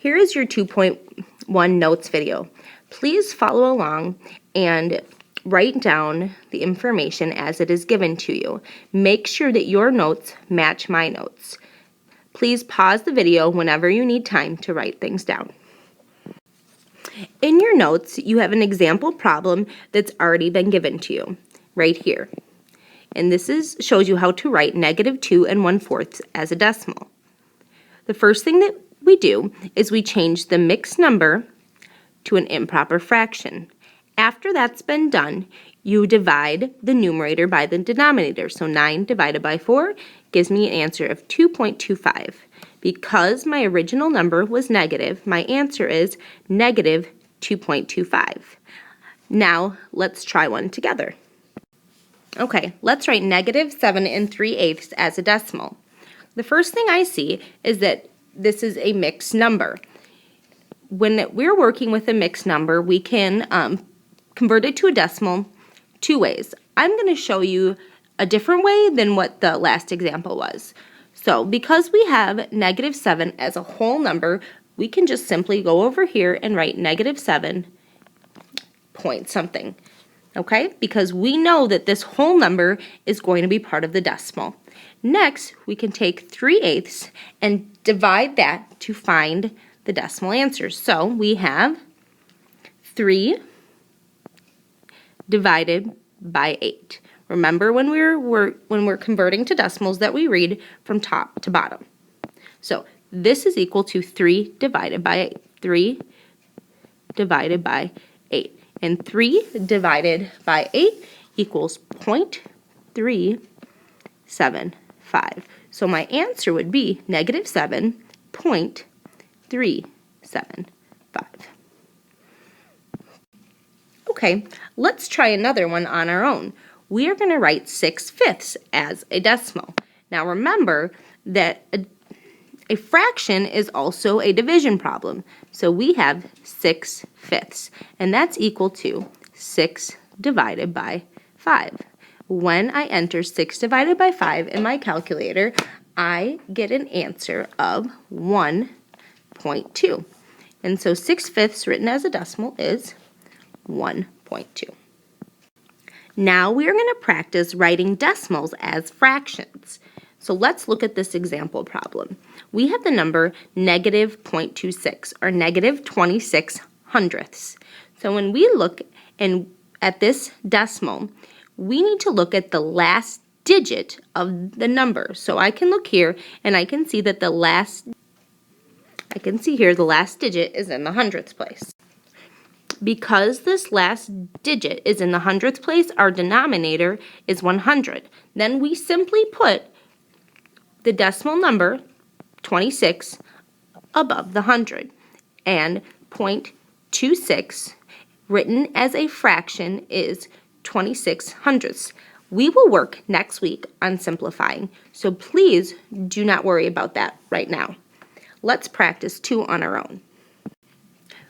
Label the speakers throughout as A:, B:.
A: Here is your 2.1 notes video. Please follow along and write down the information as it is given to you. Make sure that your notes match my notes. Please pause the video whenever you need time to write things down. In your notes, you have an example problem that's already been given to you, right here. And this shows you how to write -2 1/4 as a decimal. The first thing that we do is we change the mixed number to an improper fraction. After that's been done, you divide the numerator by the denominator. So 9 divided by 4 gives me an answer of 2.25. Because my original number was negative, my answer is -2.25. Now, let's try one together. Okay, let's write -7 3/8 as a decimal. The first thing I see is that this is a mixed number. When we're working with a mixed number, we can convert it to a decimal two ways. I'm going to show you a different way than what the last example was. So because we have -7 as a whole number, we can just simply go over here and write -7 point something. Okay? Because we know that this whole number is going to be part of the decimal. Next, we can take 3/8 and divide that to find the decimal answer. So we have 3 divided by 8. Remember when we're converting to decimals that we read from top to bottom. So this is equal to 3 divided by 8. 3 divided by 8. And 3 divided by 8 equals 0.375. So my answer would be -7.375. Okay, let's try another one on our own. We are going to write 6/5 as a decimal. Now remember that a fraction is also a division problem. So we have 6/5, and that's equal to 6 divided by 5. When I enter 6 divided by 5 in my calculator, I get an answer of 1.2. And so 6/5 written as a decimal is 1.2. Now we are going to practice writing decimals as fractions. So let's look at this example problem. We have the number -0.26 or -26 hundredths. So when we look at this decimal, we need to look at the last digit of the number. So I can look here and I can see that the last digit is in the hundredths place. Because this last digit is in the hundredths place, our denominator is 100. Then we simply put the decimal number 26 above the 100, and 0.26 written as a fraction is 26 hundredths. We will work next week on simplifying, so please do not worry about that right now. Let's practice 2 on our own.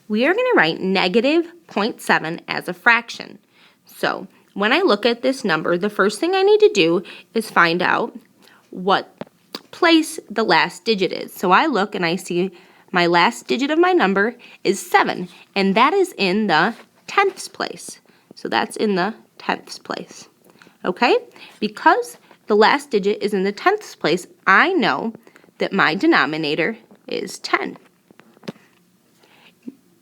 A: We are going to write -0.7 as a fraction. So when I look at this number, the first thing I need to do is find out what place the last digit is. So I look and I see my last digit of my number is 7, and that is in the tenths place. So that's in the tenths place. Okay? Because the last digit is in the tenths place, I know that my denominator is 10.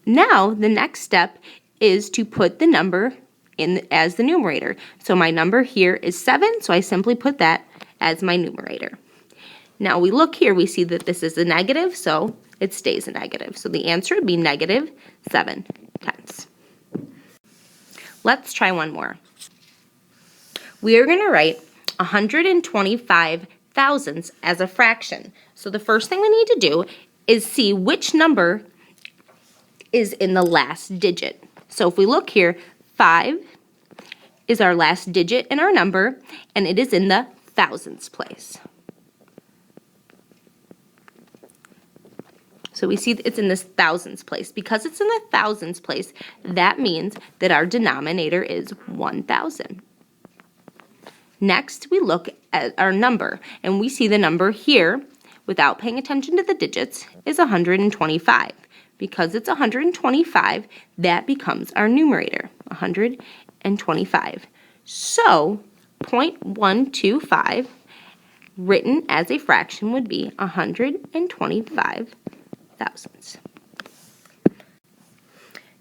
A: Now, the next step is to put the number in as the numerator. So my number here is 7, so I simply put that as my numerator. Now we look here, we see that this is a negative, so it stays a negative. So the answer would be -7/10. Let's try one more. We are going to write 125 thousandths as a fraction. So the first thing we need to do is see which number is in the last digit. So if we look here, 5 is our last digit in our number, and it is in the thousandths place. So we see it's in this thousandths place. Because it's in the thousandths place, that means that our denominator is 1,000. Next, we look at our number, and we see the number here without paying attention to the digits, is 125. Because it's 125, that becomes our numerator, 125. So 0.125 written as a fraction would be 125 thousandths.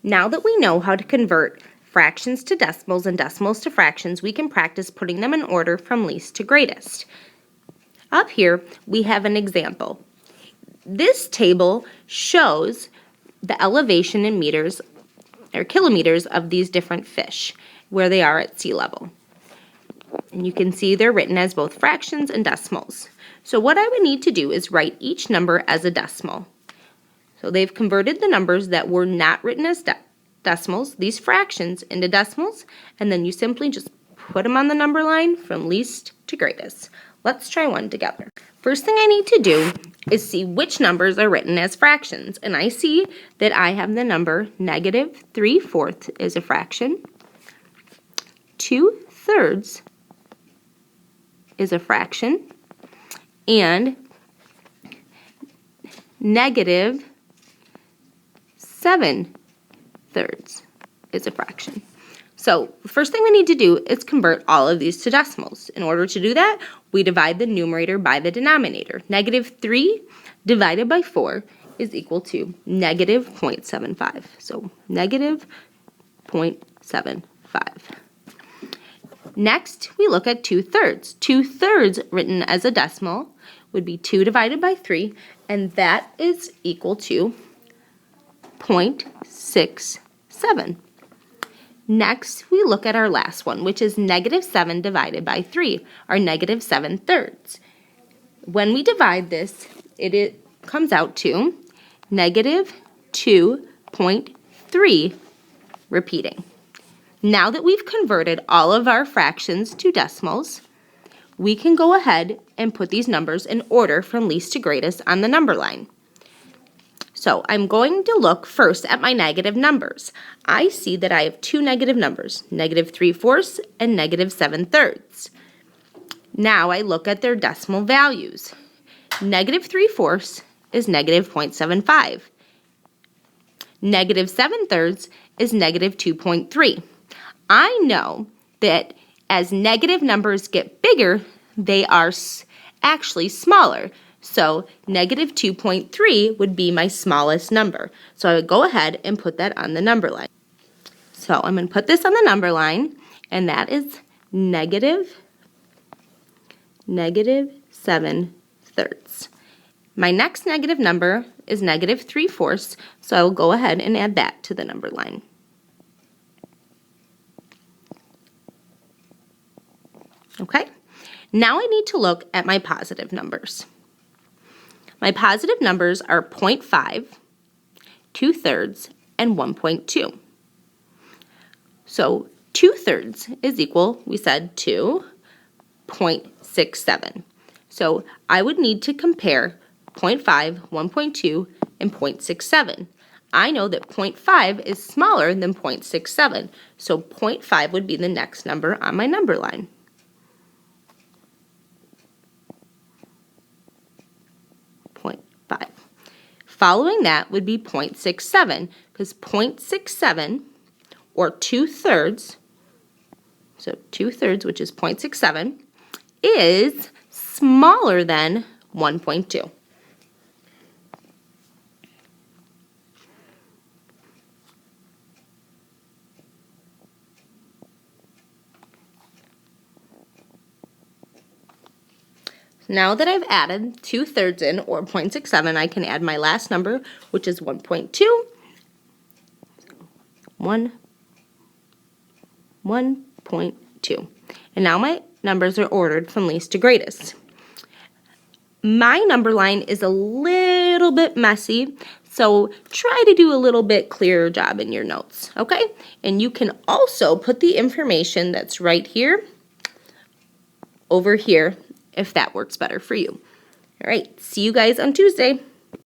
A: Now that we know how to convert fractions to decimals and decimals to fractions, we can practice putting them in order from least to greatest. Up here, we have an example. This table shows the elevation in meters or kilometers of these different fish, where they are at sea level. And you can see they're written as both fractions and decimals. So what I would need to do is write each number as a decimal. So they've converted the numbers that were not written as decimals, these fractions, into decimals, and then you simply just put them on the number line from least to greatest. Let's try one together. First thing I need to do is see which numbers are written as fractions, and I see that I have the number -3/4 is a fraction, 2/3 is a fraction, and -7/3 is a fraction. So the first thing we need to do is convert all of these to decimals. In order to do that, we divide the numerator by the denominator. -3 divided by 4 is equal to -0.75. So -0.75. Next, we look at 2/3. 2/3 written as a decimal would be 2 divided by 3, and that is equal to 0.67. Next, we look at our last one, which is -7 divided by 3, or -7/3. When we divide this, it comes out to -2.3 repeating. Now that we've converted all of our fractions to decimals, we can go ahead and put these numbers in order from least to greatest on the number line. So I'm going to look first at my negative numbers. I see that I have two negative numbers, -3/4 and -7/3. Now I look at their decimal values. -3/4 is -0.75. -7/3 is -2.3. I know that as negative numbers get bigger, they are actually smaller. So -2.3 would be my smallest number. So I would go ahead and put that on the number line. So I'm going to put this on the number line, and that is -7/3. My next negative number is -3/4, so I will go ahead and add that to the number line. Okay, now I need to look at my positive numbers. My positive numbers are 0.5, 2/3, and 1.2. So 2/3 is equal, we said, to 0.67. So I would need to compare 0.5, 1.2, and 0.67. I know that 0.5 is smaller than 0.67, so 0.5 would be the next number on my number line. Following that would be 0.67, because 0.67, or 2/3, so 2/3, which is 0.67, is smaller than 1.2. Now that I've added 2/3 in, or 0.67, I can add my last number, which is 1.2. 1.2. And now my numbers are ordered from least to greatest. My number line is a little bit messy, so try to do a little bit clearer job in your notes, okay? And you can also put the information that's right here over here, if that works better for you. All right, see you guys on Tuesday.